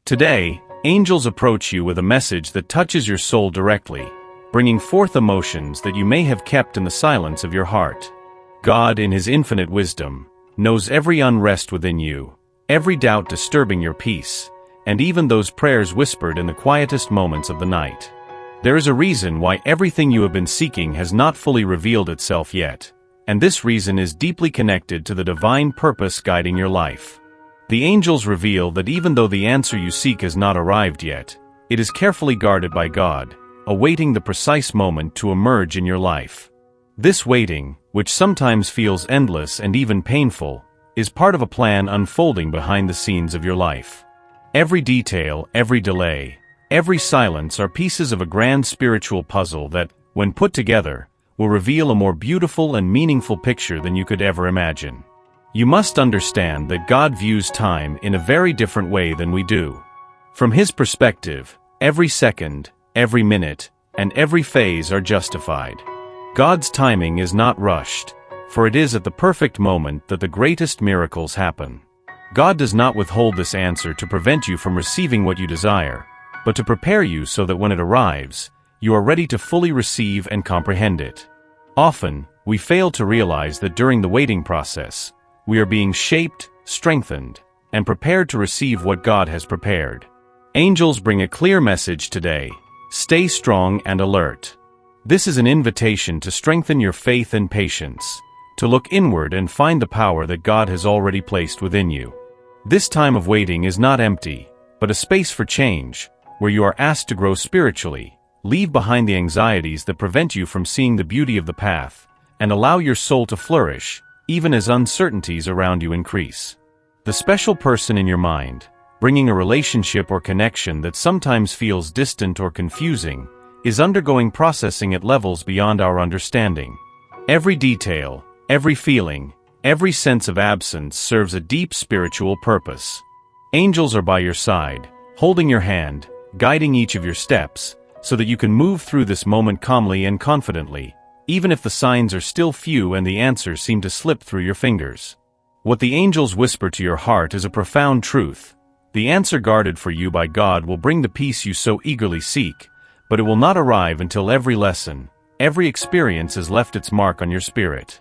Today, angels approach you with a message that touches your soul directly, bringing forth emotions that you may have kept in the silence of your heart. God, in His infinite wisdom, knows every unrest within you, every doubt disturbing your peace, and even those prayers whispered in the quietest moments of the night. There is a reason why everything you have been seeking has not fully revealed itself yet, and this reason is deeply connected to the divine purpose guiding your life. The angels reveal that even though the answer you seek has not arrived yet, it is carefully guarded by God, awaiting the precise moment to emerge in your life. This waiting, which sometimes feels endless and even painful, is part of a plan unfolding behind the scenes of your life. Every detail, every delay, every silence are pieces of a grand spiritual puzzle that, when put together, will reveal a more beautiful and meaningful picture than you could ever imagine. You must understand that God views time in a very different way than we do. From His perspective, every second, every minute, and every phase are justified. God's timing is not rushed, for it is at the perfect moment that the greatest miracles happen. God does not withhold this answer to prevent you from receiving what you desire, but to prepare you so that when it arrives, you are ready to fully receive and comprehend it. Often, we fail to realize that during the waiting process, we are being shaped, strengthened, and prepared to receive what God has prepared. Angels bring a clear message today: stay strong and alert. This is an invitation to strengthen your faith and patience, to look inward and find the power that God has already placed within you. This time of waiting is not empty, but a space for change, where you are asked to grow spiritually, leave behind the anxieties that prevent you from seeing the beauty of the path, and allow your soul to flourish, even as uncertainties around you increase. The special person in your mind, bringing a relationship or connection that sometimes feels distant or confusing, is undergoing processing at levels beyond our understanding. Every detail, every feeling, every sense of absence serves a deep spiritual purpose. Angels are by your side, holding your hand, guiding each of your steps, so that you can move through this moment calmly and confidently, even if the signs are still few and the answers seem to slip through your fingers. What the angels whisper to your heart is a profound truth. The answer guarded for you by God will bring the peace you so eagerly seek, but it will not arrive until every lesson, every experience has left its mark on your spirit.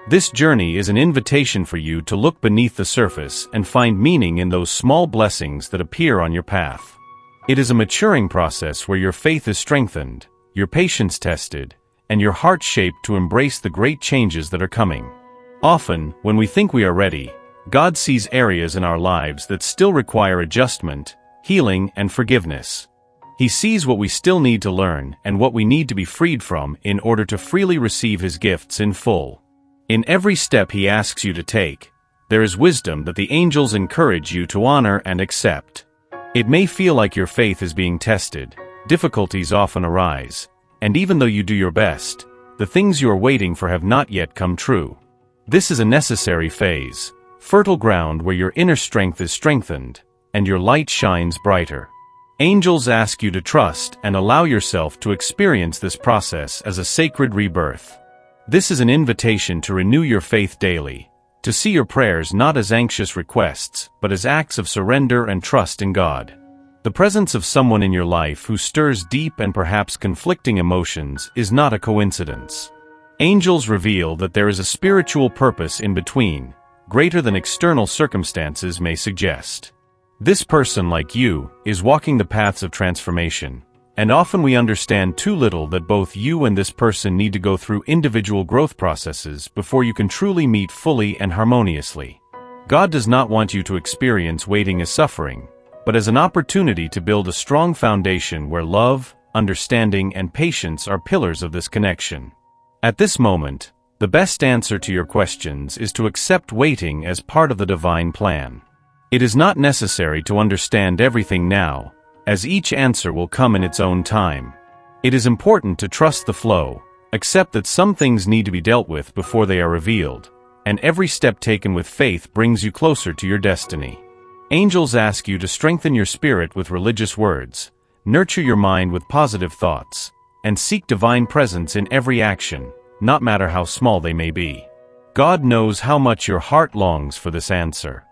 This journey is an invitation for you to look beneath the surface and find meaning in those small blessings that appear on your path. It is a maturing process where your faith is strengthened, your patience tested, and your heart shaped to embrace the great changes that are coming. Often, when we think we are ready, God sees areas in our lives that still require adjustment, healing, and forgiveness. He sees what we still need to learn and what we need to be freed from in order to freely receive His gifts in full. In every step He asks you to take, there is wisdom that the angels encourage you to honor and accept. It may feel like your faith is being tested, difficulties often arise, and even though you do your best, the things you are waiting for have not yet come true. This is a necessary phase, fertile ground where your inner strength is strengthened, and your light shines brighter. Angels ask you to trust and allow yourself to experience this process as a sacred rebirth. This is an invitation to renew your faith daily, to see your prayers not as anxious requests, but as acts of surrender and trust in God. The presence of someone in your life who stirs deep and perhaps conflicting emotions is not a coincidence. Angels reveal that there is a spiritual purpose in between, greater than external circumstances may suggest. This person, like you, is walking the paths of transformation, and often we understand too little that both you and this person need to go through individual growth processes before you can truly meet fully and harmoniously. God does not want you to experience waiting as suffering, but as an opportunity to build a strong foundation where love, understanding, and patience are pillars of this connection. At this moment, the best answer to your questions is to accept waiting as part of the divine plan. It is not necessary to understand everything now, as each answer will come in its own time. It is important to trust the flow, accept that some things need to be dealt with before they are revealed, and every step taken with faith brings you closer to your destiny. Angels ask you to strengthen your spirit with religious words, nurture your mind with positive thoughts, and seek divine presence in every action, no matter how small they may be. God knows how much your heart longs for this answer.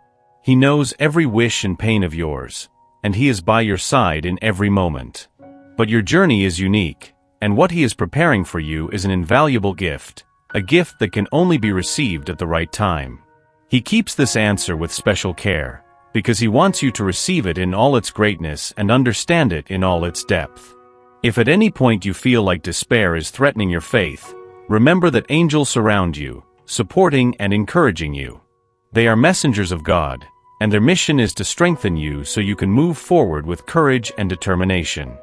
He knows every wish and pain of yours, and He is by your side in every moment. But your journey is unique, and what He is preparing for you is an invaluable gift, a gift that can only be received at the right time. He keeps this answer with special care, because He wants you to receive it in all its greatness and understand it in all its depth. If at any point you feel like despair is threatening your faith, remember that angels surround you, supporting and encouraging you. They are messengers of God, and their mission is to strengthen you so you can move forward with courage and determination.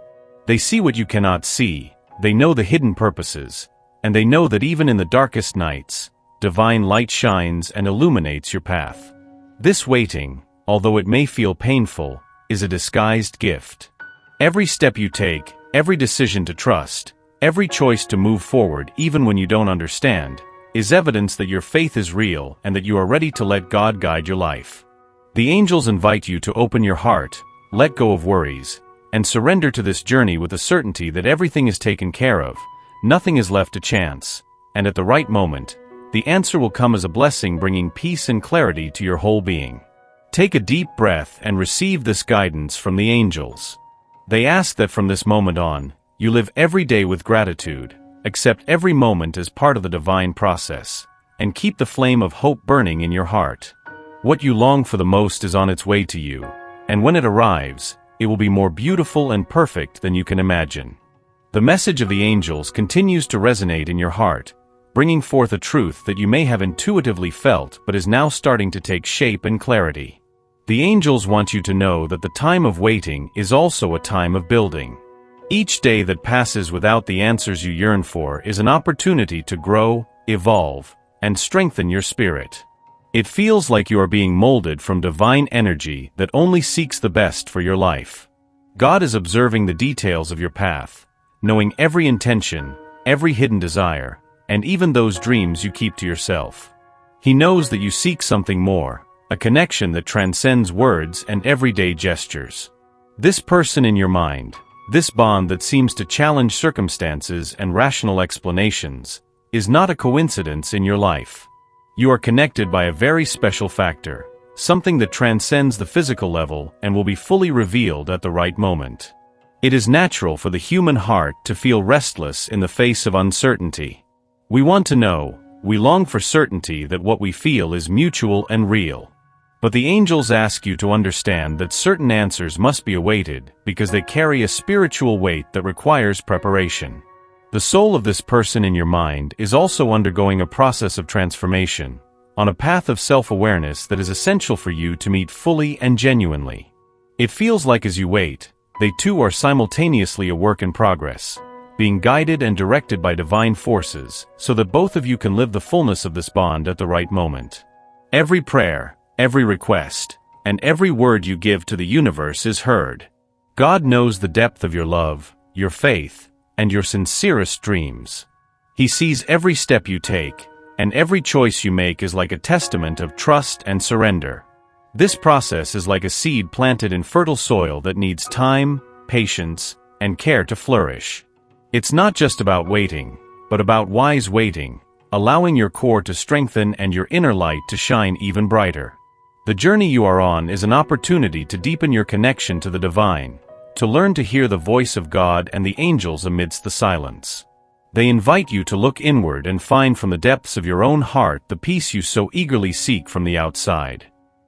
They see what you cannot see, they know the hidden purposes, and they know that even in the darkest nights, divine light shines and illuminates your path. This waiting, although it may feel painful, is a disguised gift. Every step you take, every decision to trust, every choice to move forward even when you don't understand, is evidence that your faith is real and that you are ready to let God guide your life. The angels invite you to open your heart, let go of worries, and surrender to this journey with the certainty that everything is taken care of, nothing is left to chance, and at the right moment, the answer will come as a blessing bringing peace and clarity to your whole being. Take a deep breath and receive this guidance from the angels. They ask that from this moment on, you live every day with gratitude, accept every moment as part of the divine process, and keep the flame of hope burning in your heart. What you long for the most is on its way to you, and when it arrives, it will be more beautiful and perfect than you can imagine. The message of the angels continues to resonate in your heart, bringing forth a truth that you may have intuitively felt but is now starting to take shape and clarity. The angels want you to know that the time of waiting is also a time of building. Each day that passes without the answers you yearn for is an opportunity to grow, evolve, and strengthen your spirit. It feels like you are being molded from divine energy that only seeks the best for your life. God is observing the details of your path, knowing every intention, every hidden desire, and even those dreams you keep to yourself. He knows that you seek something more, a connection that transcends words and everyday gestures. This person in your mind, this bond that seems to challenge circumstances and rational explanations, is not a coincidence in your life. You are connected by a very special factor, something that transcends the physical level and will be fully revealed at the right moment. It is natural for the human heart to feel restless in the face of uncertainty. We want to know, we long for certainty that what we feel is mutual and real. But the angels ask you to understand that certain answers must be awaited because they carry a spiritual weight that requires preparation. The soul of this person in your mind is also undergoing a process of transformation, on a path of self-awareness that is essential for you to meet fully and genuinely. It feels like as you wait, they too are simultaneously a work in progress, being guided and directed by divine forces so that both of you can live the fullness of this bond at the right moment. Every prayer, every request, and every word you give to the universe is heard. God knows the depth of your love, your faith, and your sincerest dreams. He sees every step you take, and every choice you make is like a testament of trust and surrender. This process is like a seed planted in fertile soil that needs time, patience, and care to flourish. It's not just about waiting, but about wise waiting, allowing your core to strengthen and your inner light to shine even brighter. The journey you are on is an opportunity to deepen your connection to the divine, to learn to hear the voice of God and the angels amidst the silence. They invite you to look inward and find from the depths of your own heart the peace you so eagerly seek from the outside.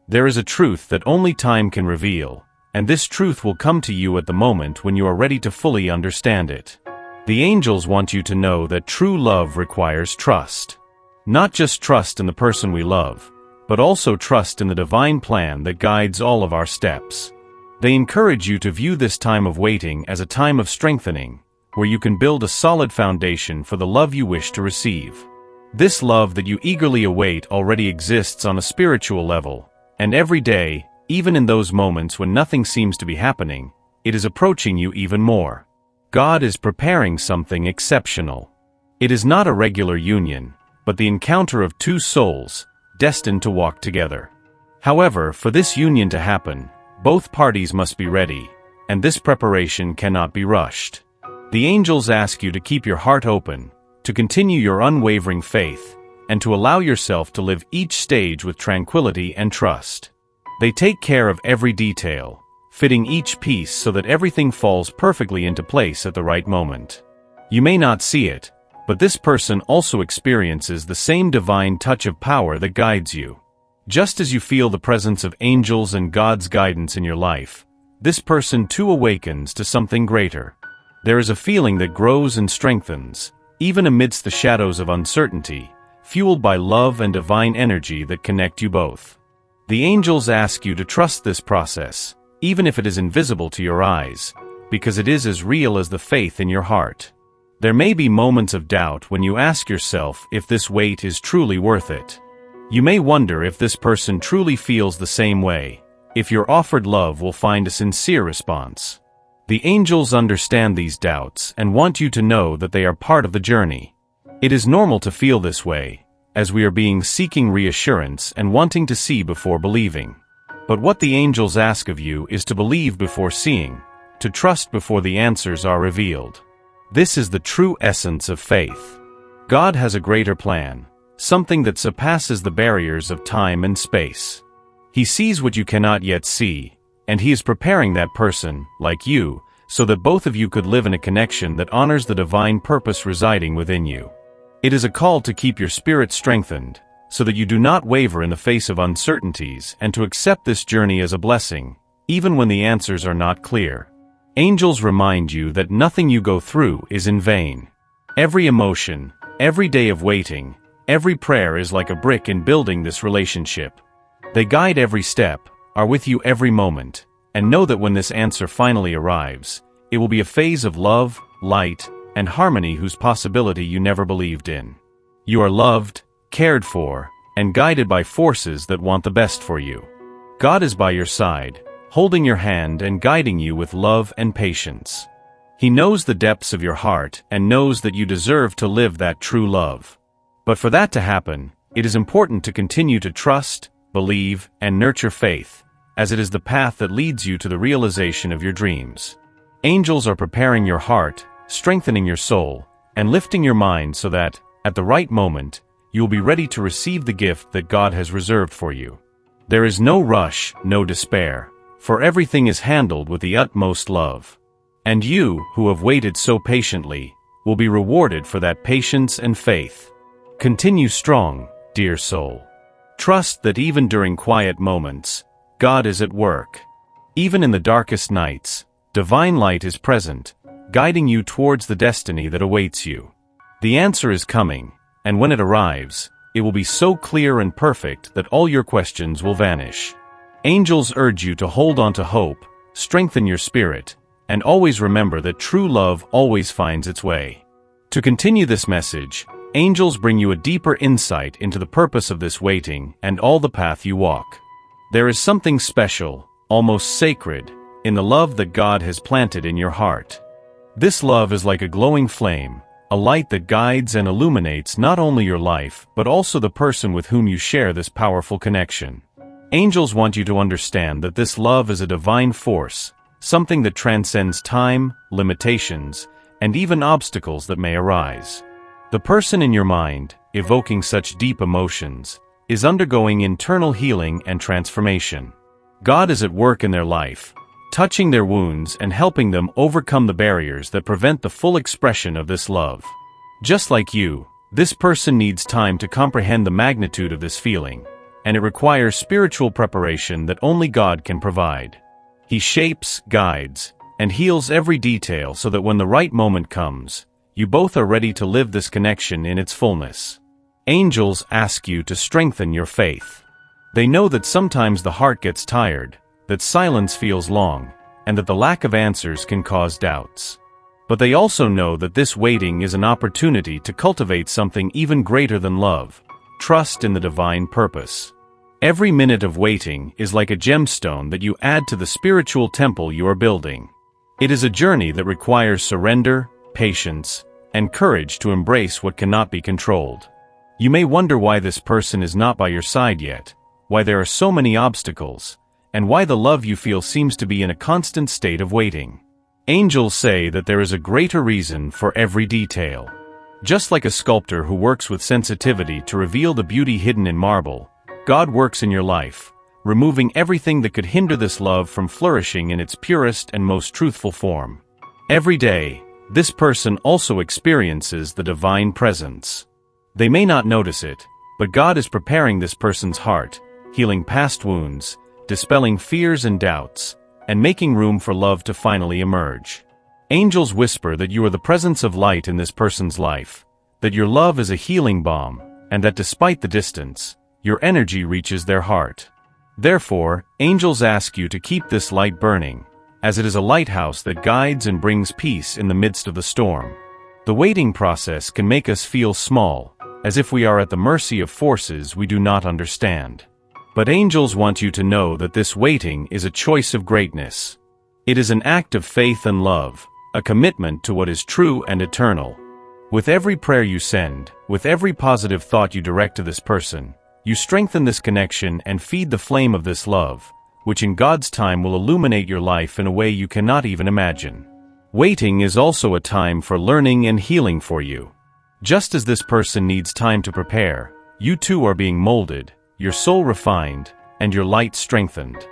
There is a truth that only time can reveal, and this truth will come to you at the moment when you are ready to fully understand it. The angels want you to know that true love requires trust. Not just trust in the person we love, but also trust in the divine plan that guides all of our steps. They encourage you to view this time of waiting as a time of strengthening, where you can build a solid foundation for the love you wish to receive. This love that you eagerly await already exists on a spiritual level, and every day, even in those moments when nothing seems to be happening, it is approaching you even more. God is preparing something exceptional. It is not a regular union, but the encounter of two souls, destined to walk together. However, for this union to happen, both parties must be ready, and this preparation cannot be rushed. The angels ask you to keep your heart open, to continue your unwavering faith, and to allow yourself to live each stage with tranquility and trust. They take care of every detail, fitting each piece so that everything falls perfectly into place at the right moment. You may not see it, but this person also experiences the same divine touch of power that guides you. Just as you feel the presence of angels and God's guidance in your life, this person too awakens to something greater. There is a feeling that grows and strengthens, even amidst the shadows of uncertainty, fueled by love and divine energy that connect you both. The angels ask you to trust this process, even if it is invisible to your eyes, because it is as real as the faith in your heart. There may be moments of doubt when you ask yourself if this wait is truly worth it. You may wonder if this person truly feels the same way, if your offered love will find a sincere response. The angels understand these doubts and want you to know that they are part of the journey. It is normal to feel this way, as we are seeking reassurance and wanting to see before believing. But what the angels ask of you is to believe before seeing, to trust before the answers are revealed. This is the true essence of faith. God has a greater plan, something that surpasses the barriers of time and space. He sees what you cannot yet see, and He is preparing that person, like you, so that both of you could live in a connection that honors the divine purpose residing within you. It is a call to keep your spirit strengthened, so that you do not waver in the face of uncertainties and to accept this journey as a blessing, even when the answers are not clear. Angels remind you that nothing you go through is in vain. Every emotion, every day of waiting, every prayer is like a brick in building this relationship. They guide every step, are with you every moment, and know that when this answer finally arrives, it will be a phase of love, light, and harmony whose possibility you never believed in. You are loved, cared for, and guided by forces that want the best for you. God is by your side, holding your hand and guiding you with love and patience. He knows the depths of your heart and knows that you deserve to live that true love. But for that to happen, it is important to continue to trust, believe, and nurture faith, as it is the path that leads you to the realization of your dreams. Angels are preparing your heart, strengthening your soul, and lifting your mind so that, at the right moment, you will be ready to receive the gift that God has reserved for you. There is no rush, no despair, for everything is handled with the utmost love. And you, who have waited so patiently, will be rewarded for that patience and faith. Continue strong, dear soul. Trust that even during quiet moments, God is at work. Even in the darkest nights, divine light is present, guiding you towards the destiny that awaits you. The answer is coming, and when it arrives, it will be so clear and perfect that all your questions will vanish. Angels urge you to hold on to hope, strengthen your spirit, and always remember that true love always finds its way. To continue this message, angels bring you a deeper insight into the purpose of this waiting and all the path you walk. There is something special, almost sacred, in the love that God has planted in your heart. This love is like a glowing flame, a light that guides and illuminates not only your life but also the person with whom you share this powerful connection. Angels want you to understand that this love is a divine force, something that transcends time, limitations, and even obstacles that may arise. The person in your mind, evoking such deep emotions, is undergoing internal healing and transformation. God is at work in their life, touching their wounds and helping them overcome the barriers that prevent the full expression of this love. Just like you, this person needs time to comprehend the magnitude of this feeling, and it requires spiritual preparation that only God can provide. He shapes, guides, and heals every detail so that when the right moment comes, you both are ready to live this connection in its fullness. Angels ask you to strengthen your faith. They know that sometimes the heart gets tired, that silence feels long, and that the lack of answers can cause doubts. But they also know that this waiting is an opportunity to cultivate something even greater than love, trust in the divine purpose. Every minute of waiting is like a gemstone that you add to the spiritual temple you are building. It is a journey that requires surrender, patience, and courage to embrace what cannot be controlled. You may wonder why this person is not by your side yet, why there are so many obstacles, and why the love you feel seems to be in a constant state of waiting. Angels say that there is a greater reason for every detail. Just like a sculptor who works with sensitivity to reveal the beauty hidden in marble, God works in your life, removing everything that could hinder this love from flourishing in its purest and most truthful form. Every day, this person also experiences the divine presence. They may not notice it, but God is preparing this person's heart, healing past wounds, dispelling fears and doubts, and making room for love to finally emerge. Angels whisper that you are the presence of light in this person's life, that your love is a healing balm, and that despite the distance, your energy reaches their heart. Therefore, angels ask you to keep this light burning, as it is a lighthouse that guides and brings peace in the midst of the storm. The waiting process can make us feel small, as if we are at the mercy of forces we do not understand. But angels want you to know that this waiting is a choice of greatness. It is an act of faith and love, a commitment to what is true and eternal. With every prayer you send, with every positive thought you direct to this person, you strengthen this connection and feed the flame of this love, which in God's time will illuminate your life in a way you cannot even imagine. Waiting is also a time for learning and healing for you. Just as this person needs time to prepare, you too are being molded, your soul refined, and your light strengthened.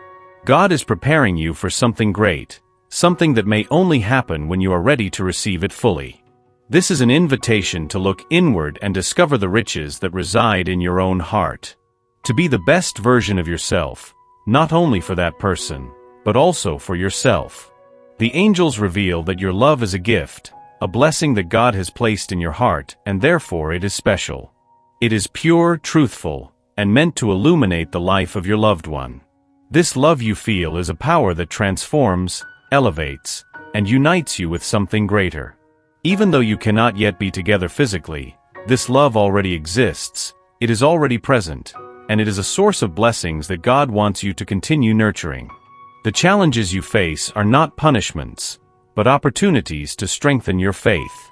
God is preparing you for something great, something that may only happen when you are ready to receive it fully. This is an invitation to look inward and discover the riches that reside in your own heart. To be the best version of yourself, not only for that person, but also for yourself. The angels reveal that your love is a gift, a blessing that God has placed in your heart, and therefore it is special. It is pure, truthful, and meant to illuminate the life of your loved one. This love you feel is a power that transforms, elevates, and unites you with something greater. Even though you cannot yet be together physically, this love already exists, it is already present, and it is a source of blessings that God wants you to continue nurturing. The challenges you face are not punishments, but opportunities to strengthen your faith.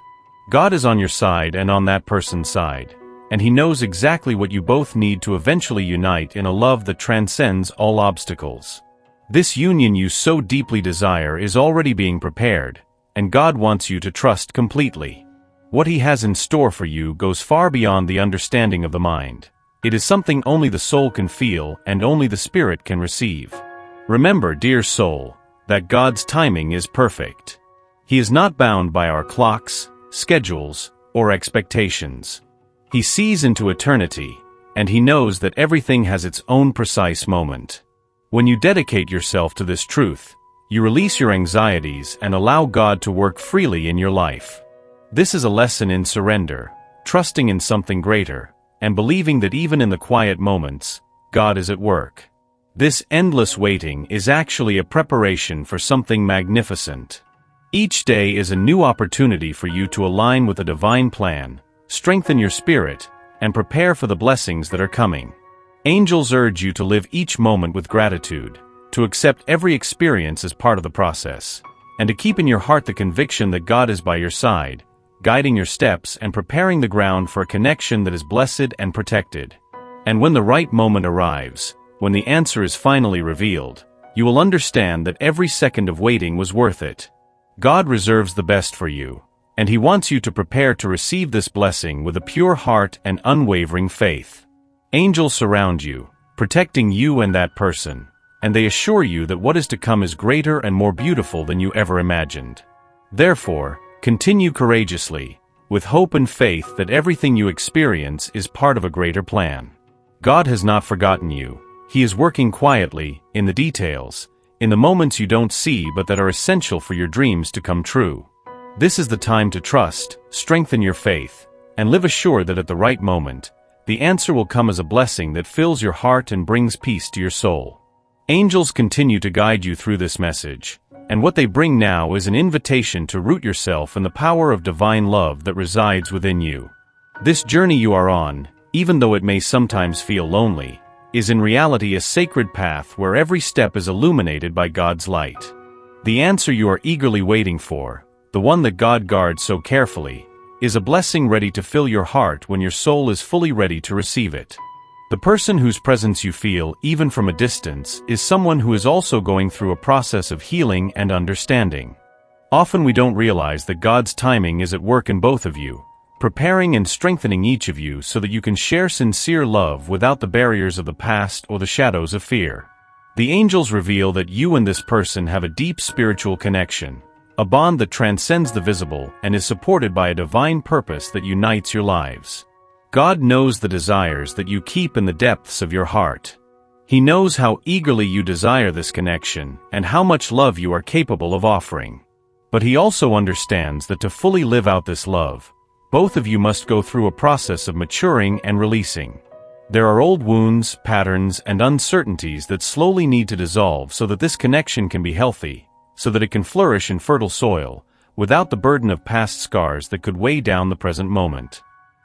God is on your side and on that person's side, and He knows exactly what you both need to eventually unite in a love that transcends all obstacles. This union you so deeply desire is already being prepared, and God wants you to trust completely. What He has in store for you goes far beyond the understanding of the mind. It is something only the soul can feel and only the spirit can receive. Remember, dear soul, that God's timing is perfect. He is not bound by our clocks, schedules, or expectations. He sees into eternity, and He knows that everything has its own precise moment. When you dedicate yourself to this truth, you release your anxieties and allow God to work freely in your life. This is a lesson in surrender, trusting in something greater, and believing that even in the quiet moments, God is at work. This endless waiting is actually a preparation for something magnificent. Each day is a new opportunity for you to align with a divine plan, strengthen your spirit, and prepare for the blessings that are coming. Angels urge you to live each moment with gratitude, to accept every experience as part of the process, and to keep in your heart the conviction that God is by your side, guiding your steps and preparing the ground for a connection that is blessed and protected. And when the right moment arrives, when the answer is finally revealed, you will understand that every second of waiting was worth it. God reserves the best for you, and He wants you to prepare to receive this blessing with a pure heart and unwavering faith. Angels surround you, protecting you and that person, and they assure you that what is to come is greater and more beautiful than you ever imagined. Therefore, continue courageously, with hope and faith that everything you experience is part of a greater plan. God has not forgotten you. He is working quietly, in the details, in the moments you don't see but that are essential for your dreams to come true. This is the time to trust, strengthen your faith, and live assured that at the right moment, the answer will come as a blessing that fills your heart and brings peace to your soul. Angels continue to guide you through this message, and what they bring now is an invitation to root yourself in the power of divine love that resides within you. This journey you are on, even though it may sometimes feel lonely, is in reality a sacred path where every step is illuminated by God's light. The answer you are eagerly waiting for, the one that God guards so carefully, is a blessing ready to fill your heart when your soul is fully ready to receive it. The person whose presence you feel, even from a distance, is someone who is also going through a process of healing and understanding. Often we don't realize that God's timing is at work in both of you, preparing and strengthening each of you so that you can share sincere love without the barriers of the past or the shadows of fear. The angels reveal that you and this person have a deep spiritual connection, a bond that transcends the visible and is supported by a divine purpose that unites your lives. God knows the desires that you keep in the depths of your heart. He knows how eagerly you desire this connection and how much love you are capable of offering. But He also understands that to fully live out this love, both of you must go through a process of maturing and releasing. There are old wounds, patterns, and uncertainties that slowly need to dissolve so that this connection can be healthy, so that it can flourish in fertile soil, without the burden of past scars that could weigh down the present moment.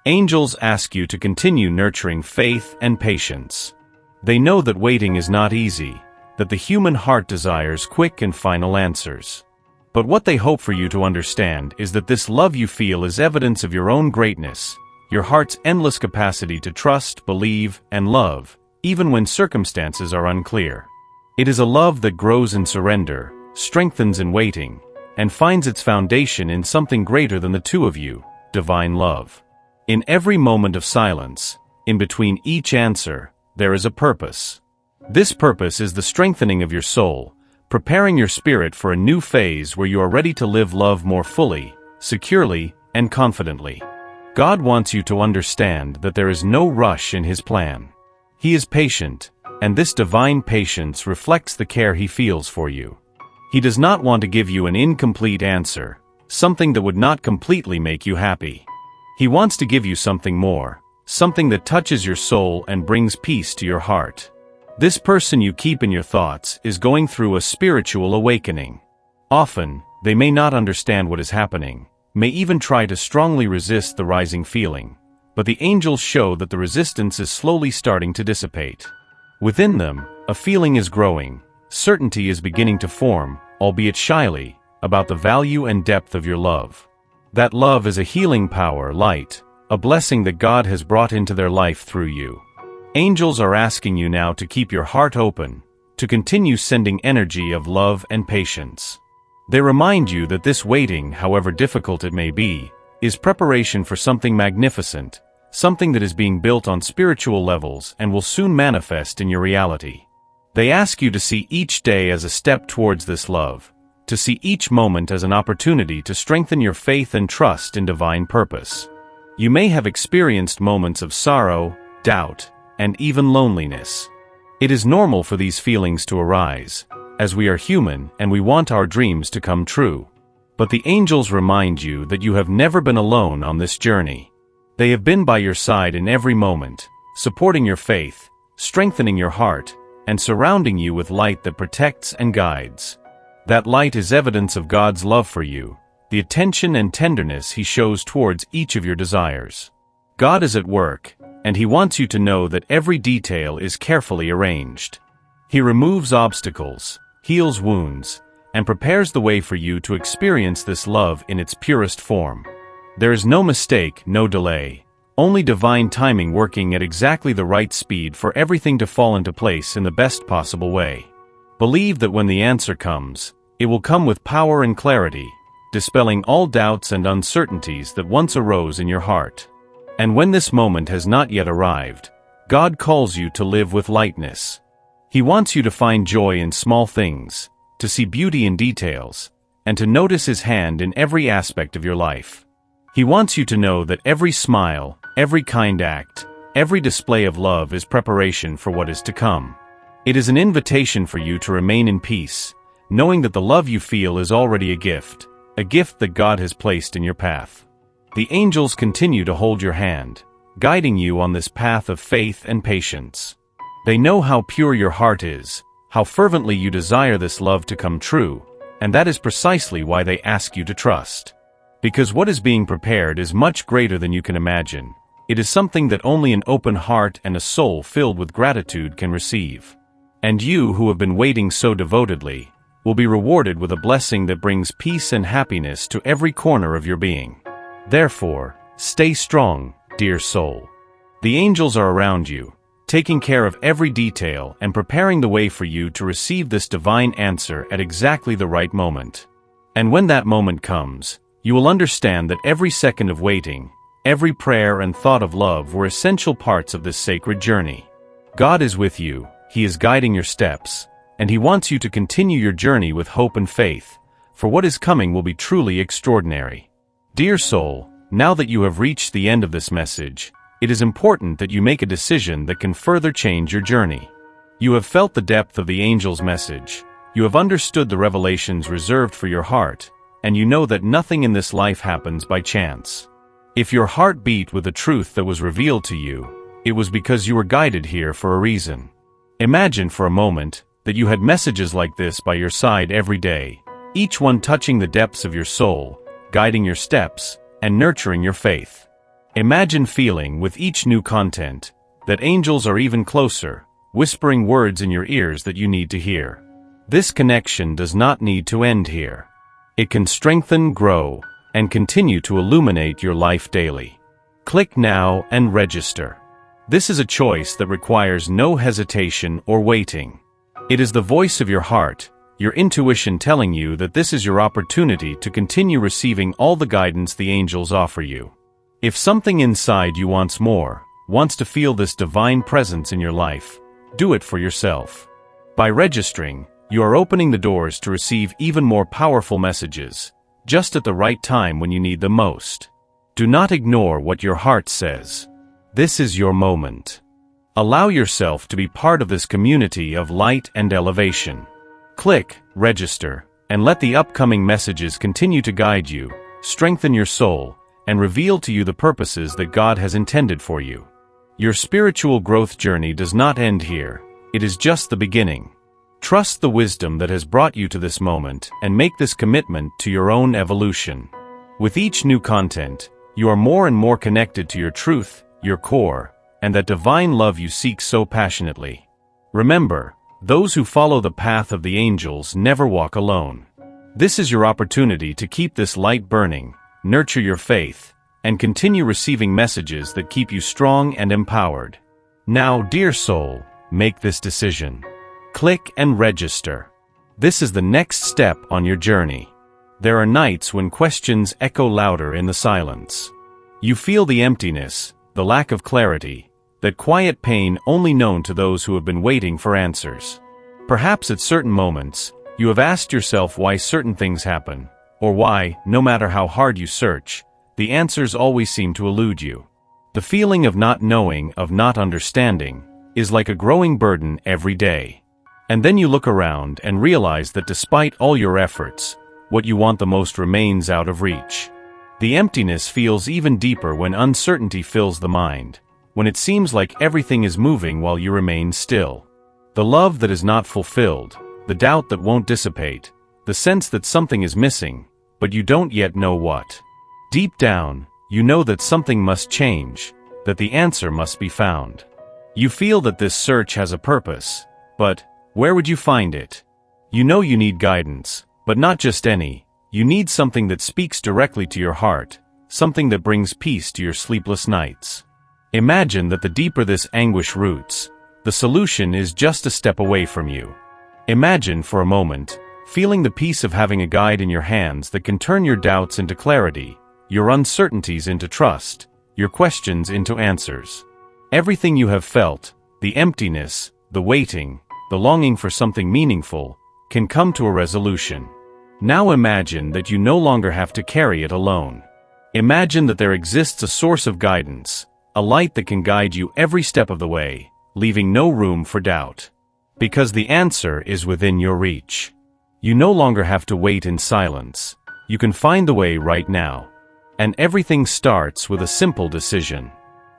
Angels ask you to continue nurturing faith and patience. They know that waiting is not easy, that the human heart desires quick and final answers. But what they hope for you to understand is that this love you feel is evidence of your own greatness, your heart's endless capacity to trust, believe, and love, even when circumstances are unclear. It is a love that grows in surrender, strengthens in waiting, and finds its foundation in something greater than the two of you, divine love. In every moment of silence, in between each answer, there is a purpose. This purpose is the strengthening of your soul, preparing your spirit for a new phase where you are ready to live love more fully, securely, and confidently. God wants you to understand that there is no rush in His plan. He is patient, and this divine patience reflects the care He feels for you. He does not want to give you an incomplete answer, something that would not completely make you happy. He wants to give you something more, something that touches your soul and brings peace to your heart. This person you keep in your thoughts is going through a spiritual awakening. Often, they may not understand what is happening, may even try to strongly resist the rising feeling, but the angels show that the resistance is slowly starting to dissipate. Within them, a feeling is growing, certainty is beginning to form, albeit shyly, about the value and depth of your love. That love is a healing power, light, a blessing that God has brought into their life through you. Angels are asking you now to keep your heart open, to continue sending energy of love and patience. They remind you that this waiting, however difficult it may be, is preparation for something magnificent, something that is being built on spiritual levels and will soon manifest in your reality. They ask you to see each day as a step towards this love, to see each moment as an opportunity to strengthen your faith and trust in divine purpose. You may have experienced moments of sorrow, doubt, and even loneliness. It is normal for these feelings to arise, as we are human and we want our dreams to come true. But the angels remind you that you have never been alone on this journey. They have been by your side in every moment, supporting your faith, strengthening your heart, and surrounding you with light that protects and guides. That light is evidence of God's love for you, the attention and tenderness He shows towards each of your desires. God is at work, and He wants you to know that every detail is carefully arranged. He removes obstacles, heals wounds, and prepares the way for you to experience this love in its purest form. There is no mistake, no delay, only divine timing working at exactly the right speed for everything to fall into place in the best possible way. Believe that when the answer comes, it will come with power and clarity, dispelling all doubts and uncertainties that once arose in your heart. And when this moment has not yet arrived, God calls you to live with lightness. He wants you to find joy in small things, to see beauty in details, and to notice His hand in every aspect of your life. He wants you to know that every smile, every kind act, every display of love is preparation for what is to come. It is an invitation for you to remain in peace, knowing that the love you feel is already a gift that God has placed in your path. The angels continue to hold your hand, guiding you on this path of faith and patience. They know how pure your heart is, how fervently you desire this love to come true, and that is precisely why they ask you to trust. Because what is being prepared is much greater than you can imagine. It is something that only an open heart and a soul filled with gratitude can receive. And you, who have been waiting so devotedly, will be rewarded with a blessing that brings peace and happiness to every corner of your being. Therefore, stay strong, dear soul. The angels are around you, taking care of every detail and preparing the way for you to receive this divine answer at exactly the right moment. And when that moment comes, you will understand that every second of waiting, Every prayer and thought of love were essential parts of this sacred journey. God is with you, He is guiding your steps, and He wants you to continue your journey with hope and faith, for what is coming will be truly extraordinary. Dear soul, now that you have reached the end of this message, it is important that you make a decision that can further change your journey. You have felt the depth of the angel's message, you have understood the revelations reserved for your heart, and you know that nothing in this life happens by chance. If your heart beat with the truth that was revealed to you, it was because you were guided here for a reason. Imagine for a moment that you had messages like this by your side every day, each one touching the depths of your soul, guiding your steps, and nurturing your faith. Imagine feeling, with each new content, that angels are even closer, whispering words in your ears that you need to hear. This connection does not need to end here. It can strengthen, grow, and continue to illuminate your life daily. Click now and register. This is a choice that requires no hesitation or waiting. It is the voice of your heart, your intuition telling you that this is your opportunity to continue receiving all the guidance the angels offer you. If something inside you wants more, wants to feel this divine presence in your life, do it for yourself. By registering, you are opening the doors to receive even more powerful messages, just at the right time when you need them most. Do not ignore what your heart says. This is your moment. Allow yourself to be part of this community of light and elevation. Click, register, and let the upcoming messages continue to guide you, strengthen your soul, and reveal to you the purposes that God has intended for you. Your spiritual growth journey does not end here. It is just the beginning. Trust the wisdom that has brought you to this moment and make this commitment to your own evolution. With each new content, you are more and more connected to your truth, your core, and that divine love you seek so passionately. Remember, those who follow the path of the angels never walk alone. This is your opportunity to keep this light burning, nurture your faith, and continue receiving messages that keep you strong and empowered. Now, dear soul, make this decision. Click and register. This is the next step on your journey. There are nights when questions echo louder in the silence. You feel the emptiness, the lack of clarity, that quiet pain only known to those who have been waiting for answers. Perhaps at certain moments, you have asked yourself why certain things happen, or why, no matter how hard you search, the answers always seem to elude you. The feeling of not knowing, of not understanding, is like a growing burden every day. And then you look around and realize that despite all your efforts, what you want the most remains out of reach. The emptiness feels even deeper when uncertainty fills the mind, when it seems like everything is moving while you remain still. The love that is not fulfilled, the doubt that won't dissipate, the sense that something is missing, but you don't yet know what. Deep down, you know that something must change, that the answer must be found. You feel that this search has a purpose, but where would you find it? You know you need guidance, but not just any. You need something that speaks directly to your heart, something that brings peace to your sleepless nights. Imagine that the deeper this anguish roots, the solution is just a step away from you. Imagine for a moment, feeling the peace of having a guide in your hands that can turn your doubts into clarity, your uncertainties into trust, your questions into answers. Everything you have felt, the emptiness, the waiting, the longing for something meaningful, can come to a resolution. Now imagine that you no longer have to carry it alone. Imagine that there exists a source of guidance, a light that can guide you every step of the way, leaving no room for doubt. Because the answer is within your reach. You no longer have to wait in silence. You can find the way right now. And everything starts with a simple decision.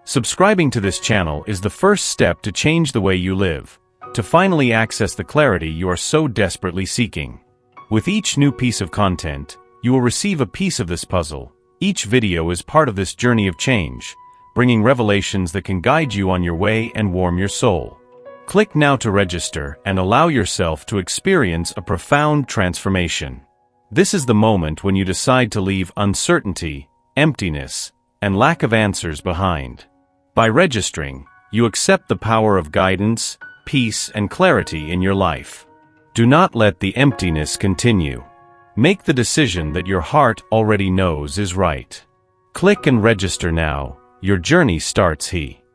Subscribing to this channel is the first step to change the way you live, to finally access the clarity you are so desperately seeking. With each new piece of content, you will receive a piece of this puzzle. Each video is part of this journey of change, bringing revelations that can guide you on your way and warm your soul. Click now to register and allow yourself to experience a profound transformation. This is the moment when you decide to leave uncertainty, emptiness, and lack of answers behind. By registering, you accept the power of guidance, peace, and clarity in your life. Do not let the emptiness continue. Make the decision that your heart already knows is right. Click and register now. Your journey starts here.